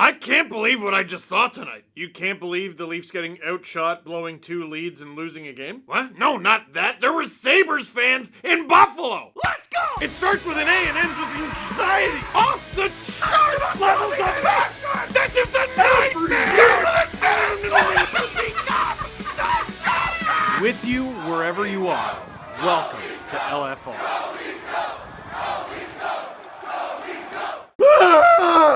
I can't believe what I just thought tonight. You can't believe the Leafs getting outshot, blowing 2 leads and losing a game? What? No, not that. There were Sabres fans in Buffalo. Let's go! It starts with an A and ends with anxiety. Off the charts levels of passion. That's just a nightmare. With you wherever you are. Welcome to LFR.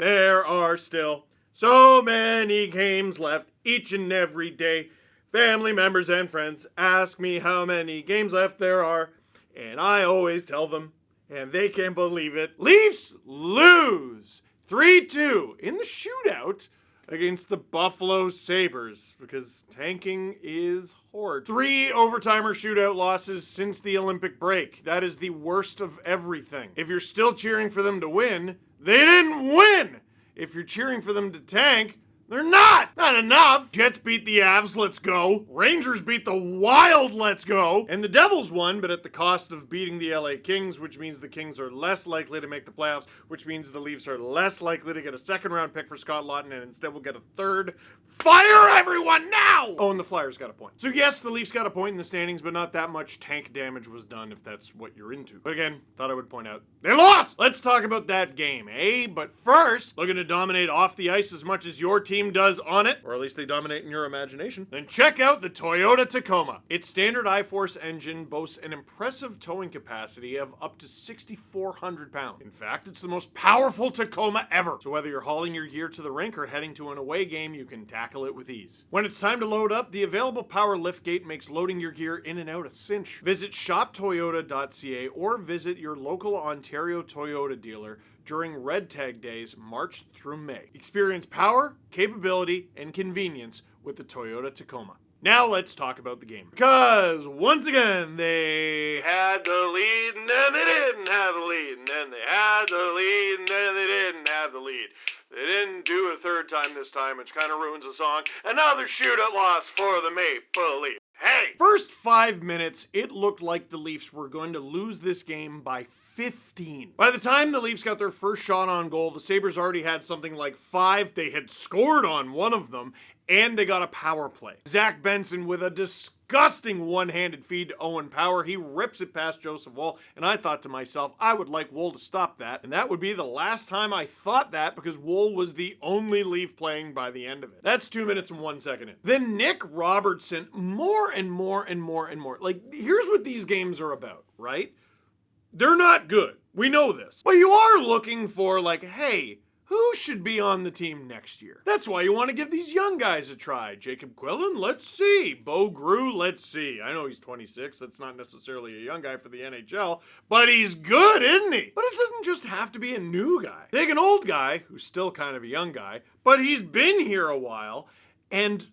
There are still so many games left each and every day. Family members and friends ask me how many games left there are, and I always tell them, and they can't believe it. Leafs lose 3-2 in the shootout against the Buffalo Sabres, because tanking is hard. 3 overtime or shootout losses since the Olympic break. That is the worst of everything. If you're still cheering for them to win, they didn't win! If you're cheering for them to tank, they're not! Not enough! Jets beat the Avs, let's go. Rangers beat the Wild, let's go. And the Devils won, but at the cost of beating the LA Kings, which means the Kings are less likely to make the playoffs, which means the Leafs are less likely to get a second-round pick for Scott Laughton, and instead we'll get a third. Fire everyone now! Oh, and the Flyers got a point. So yes, the Leafs got a point in the standings, but not that much tank damage was done, if that's what you're into. But again, thought I would point out, they lost! Let's talk about that game, eh? But first, looking to dominate off the ice as much as your team does on it, or at least they dominate in your imagination, then check out the Toyota Tacoma. Its standard I-Force engine boasts an impressive towing capacity of up to 6,400 pounds. In fact, it's the most powerful Tacoma ever. So whether you're hauling your gear to the rink or heading to an away game, you can tackle it with ease. When it's time to load up, the available power liftgate makes loading your gear in and out a cinch. Visit shoptoyota.ca or visit your local Ontario Toyota dealer during Red Tag Days, March through May. Experience power, capability, and convenience with the Toyota Tacoma. Now let's talk about the game. Because, once again, they had the lead, and then they didn't have the lead, and then they had the lead, and then they didn't have the lead. They didn't do it a third time this time, which kind of ruins the song. Another shootout loss for the Maple Leafs. Hey! First 5 minutes, it looked like the Leafs were going to lose this game by 15. By the time the Leafs got their first shot on goal, the Sabres already had something like 5. They had scored on one of them, and they got a power play. Zach Benson with a disgusting one-handed feed to Owen Power. He rips it past Joseph Woll, and I thought to myself, I would like Woll to stop that, and that would be the last time I thought that, because Woll was the only Leaf playing by the end of it. That's 2 minutes and 1 second in. Then Nick Robertson, more and more and more and more. Like, here's what these games are about, right? They're not good. We know this. But you are looking for, like, hey, who should be on the team next year? That's why you want to give these young guys a try. Jacob Quillen, let's see. Bo Grew, let's see. I know he's 26. That's not necessarily a young guy for the NHL, but he's good, isn't he? But it doesn't just have to be a new guy. Take an old guy, who's still kind of a young guy, but he's been here a while, and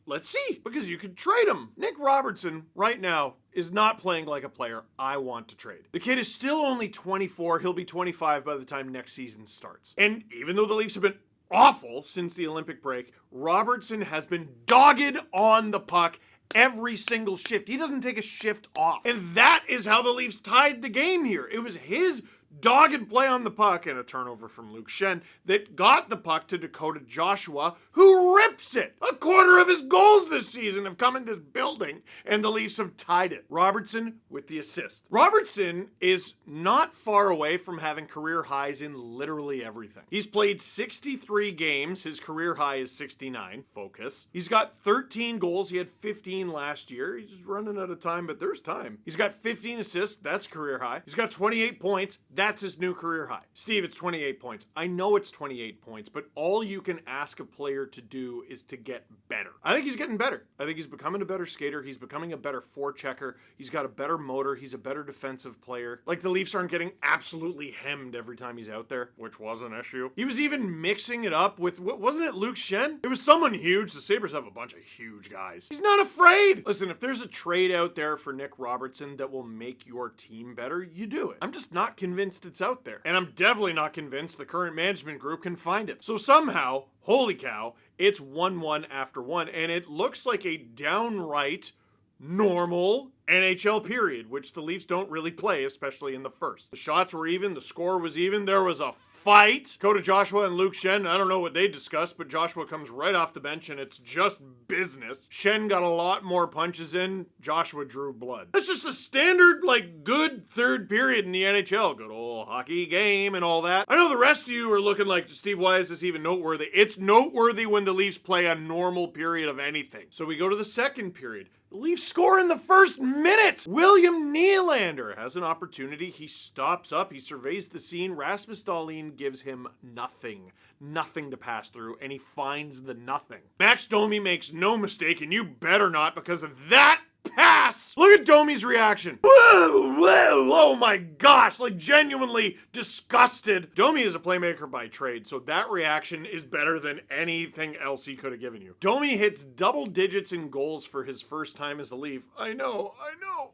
let's see, because you could trade him. Nick Robertson, right now, is not playing like a player I want to trade. The kid is still only 24. He'll be 25 by the time next season starts. And even though the Leafs have been awful since the Olympic break, Robertson has been dogged on the puck every single shift. He doesn't take a shift off. And that is how the Leafs tied the game here. It was his dogged play on the puck and a turnover from Luke Schenn that got the puck to Dakota Joshua, who rips it. A quarter of his goals this season have come in this building, and the Leafs have tied it. Robertson with the assist. Robertson is not far away from having career highs in literally everything. He's played 63 games. His career high is 69. Focus. He's got 13 goals. He had 15 last year. He's running out of time, but there's time. He's got 15 assists. That's career high. He's got 28 points. That's his new career high. Steve, it's 28 points. I know it's 28 points, but all you can ask a player to do is to get better. I think he's getting better. I think he's becoming a better skater. He's becoming a better forechecker. He's got a better motor. He's a better defensive player. Like, the Leafs aren't getting absolutely hemmed every time he's out there, which was an issue. He was even mixing it up with, wasn't it Luke Schenn? It was someone huge. The Sabres have a bunch of huge guys. He's not afraid. Listen, if there's a trade out there for Nick Robertson that will make your team better, you do it. I'm just not convinced it's out there. And I'm definitely not convinced the current management group can find it. So somehow, holy cow, it's 1-1 after 1, and it looks like a downright normal NHL period, which the Leafs don't really play, especially in the first. The shots were even, the score was even, there was a fight. Go to Joshua and Luke Shen. I don't know what they discussed, but Joshua comes right off the bench and it's just business. Shen got a lot more punches in. Joshua drew blood. That's just a standard, good third period in the NHL. Good old hockey game and all that. I know the rest of you are looking like, Steve, why is this even noteworthy? It's noteworthy when the Leafs play a normal period of anything. So we go to the second period. The Leafs score in the first minute. William Nylander has an opportunity. He stops up. He surveys the scene. Rasmus Dahlin gives him nothing. Nothing to pass through, and he finds the nothing. Max Domi makes no mistake, and you better not, because of that pass. Look at Domi's reaction. Whoa, whoa, oh my gosh, genuinely disgusted. Domi is a playmaker by trade, so that reaction is better than anything else he could have given you. Domi hits double digits in goals for his first time as a Leaf. I know.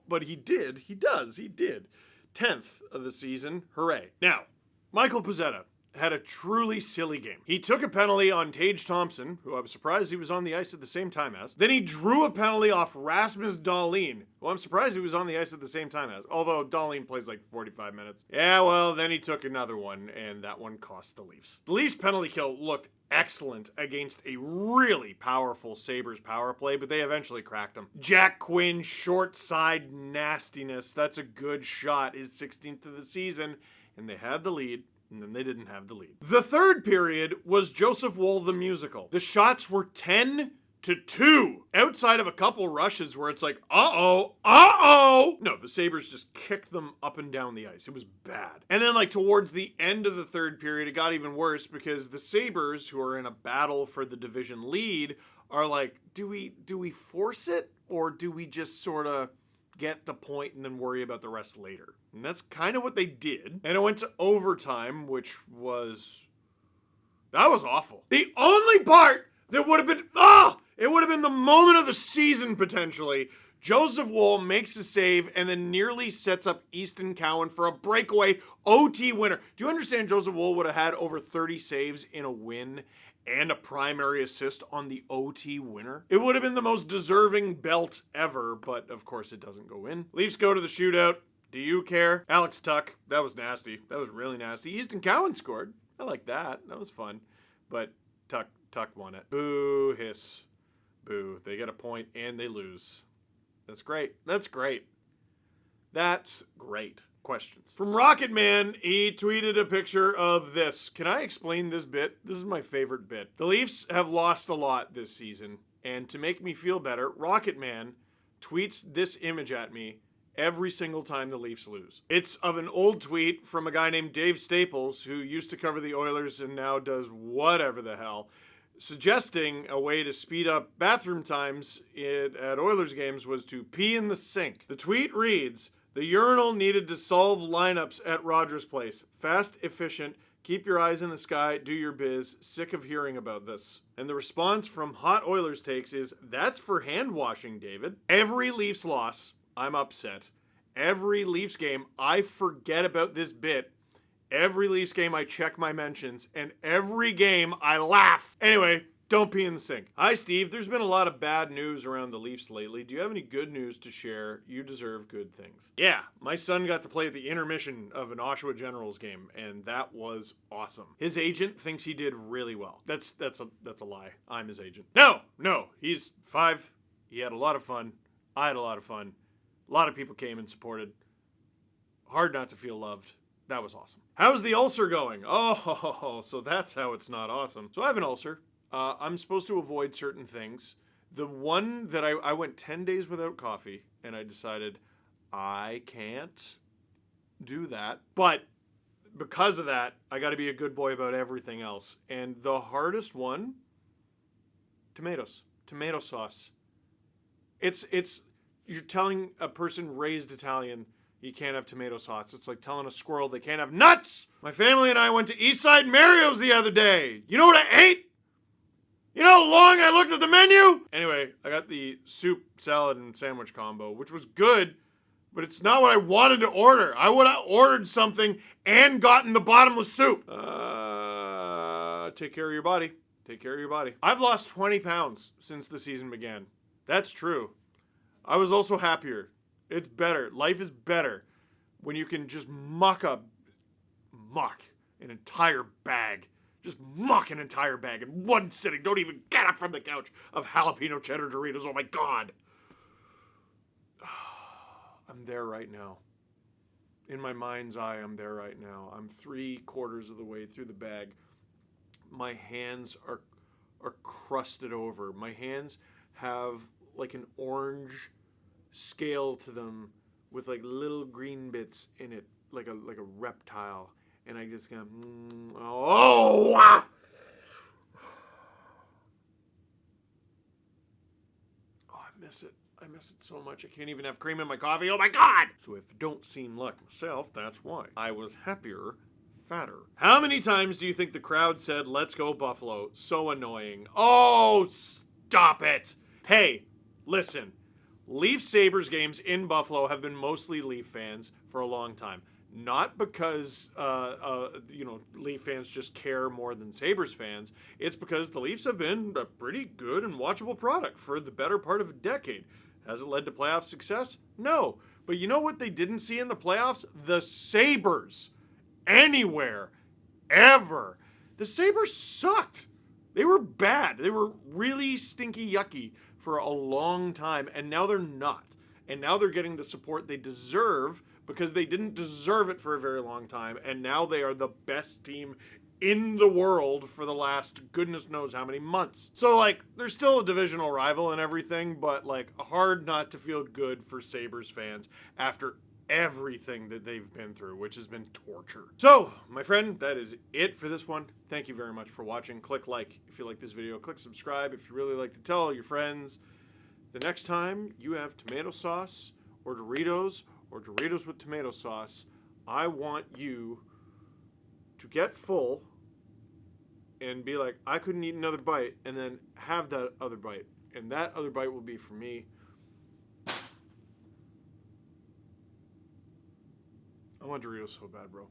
But he did. 10th of the season. Hooray. Now, Michael Pezzetta had a truly silly game. He took a penalty on Tage Thompson, who I was surprised he was on the ice at the same time as. Then he drew a penalty off Rasmus Dahlin, who I'm surprised he was on the ice at the same time as, although Dahlin plays 45 minutes. Yeah, well, then he took another one, and that one cost the Leafs. The Leafs penalty kill looked excellent against a really powerful Sabres power play, but they eventually cracked them. Jack Quinn, short side nastiness. That's a good shot. His 16th of the season, and they had the lead. And then they didn't have the lead. The third period was Joseph Woll the musical. The shots were 10-2. Outside of a couple rushes where it's uh-oh. No, the Sabres just kicked them up and down the ice. It was bad. And then towards the end of the third period, it got even worse because the Sabres, who are in a battle for the division lead, are do we force it, or do we just sort of get the point and then worry about the rest later? And that's kind of what they did. And it went to overtime, which was awful. The only part that would have been, it would have been the moment of the season potentially. Joseph Woll makes a save and then nearly sets up Easton Cowan for a breakaway OT winner. Do you understand Joseph Woll would have had over 30 saves in a win and a primary assist on the OT winner? It would have been the most deserving belt ever, but of course it doesn't go in. Leafs go to the shootout. Do you care? Alex Tuck, that was nasty. That was really nasty. Easton Cowan scored. I like that. That was fun. But Tuck won it. Boo, hiss. Boo. They get a point and they lose. That's great. That's great. Questions. From Rocket Man, he tweeted a picture of this. Can I explain this bit? This is my favorite bit. The Leafs have lost a lot this season, and to make me feel better, Rocket Man tweets this image at me every single time the Leafs lose. It's of an old tweet from a guy named Dave Staples, who used to cover the Oilers and now does whatever the hell, suggesting a way to speed up bathroom times at Oilers games was to pee in the sink. The tweet reads, "The urinal needed to solve lineups at Rogers Place. Fast, efficient, keep your eyes in the sky, do your biz. Sick of hearing about this." And the response from Hot Oilers Takes is, "That's for hand washing, David." Every Leafs loss, I'm upset. Every Leafs game, I forget about this bit. Every Leafs game, I check my mentions. And every game, I laugh. Anyway, don't pee in the sink. Hi, Steve. There's been a lot of bad news around the Leafs lately. Do you have any good news to share? You deserve good things. Yeah, my son got to play at the intermission of an Oshawa Generals game, and that was awesome. His agent thinks he did really well. That's a lie. I'm his agent. No, he's 5. He had a lot of fun. I had a lot of fun. A lot of people came and supported. Hard not to feel loved. That was awesome. How's the ulcer going? Oh, so that's how it's not awesome. So I have an ulcer. I'm supposed to avoid certain things. The one that I went 10 days without coffee, and I decided I can't do that. But because of that, I got to be a good boy about everything else. And the hardest one, tomatoes, tomato sauce. It's you're telling a person raised Italian you can't have tomato sauce. It's like telling a squirrel they can't have nuts. My family and I went to Eastside Mario's the other day. You know what I ate? You know how long I looked at the menu? Anyway, I got the soup, salad, and sandwich combo, which was good, but it's not what I wanted to order. I would have ordered something and gotten the bottomless soup. Take care of your body. Take care of your body. I've lost 20 pounds since the season began. That's true. I was also happier. It's better. Life is better when you can just muck an entire bag. Just muck an entire bag in one sitting. Don't even get up from the couch of jalapeno cheddar Doritos. Oh my God. I'm there right now. In my mind's eye, I'm there right now. I'm 3/4 of the way through the bag. My hands are crusted over. My hands have like an orange scale to them with like little green bits in it, like a reptile. And I just go, oh, wow. Oh, I miss it. I miss it so much. I can't even have cream in my coffee. Oh my God! So if I don't seem like myself, that's why. I was happier, fatter. How many times do you think the crowd said, "Let's go Buffalo"? So annoying. Oh, stop it. Hey, listen. Leafs Sabres games in Buffalo have been mostly Leaf fans for a long time. Not because, Leaf fans just care more than Sabres fans. It's because the Leafs have been a pretty good and watchable product for the better part of a decade. Has it led to playoff success? No. But you know what they didn't see in the playoffs? The Sabres. Anywhere. Ever. The Sabres sucked. They were bad. They were really stinky yucky for a long time, and now they're not. And now they're getting the support they deserve because they didn't deserve it for a very long time, and now they are the best team in the world for the last goodness knows how many months. So, they're still a divisional rival and everything, but, hard not to feel good for Sabres fans after everything that they've been through, which has been torture. So, my friend, that is it for this one. Thank you very much for watching. Click like if you like this video. Click subscribe if you really like to tell your friends. The next time you have tomato sauce or Doritos with tomato sauce, I want you to get full and be like, I couldn't eat another bite, and then have that other bite. And that other bite will be for me. I want Doritos so bad, bro.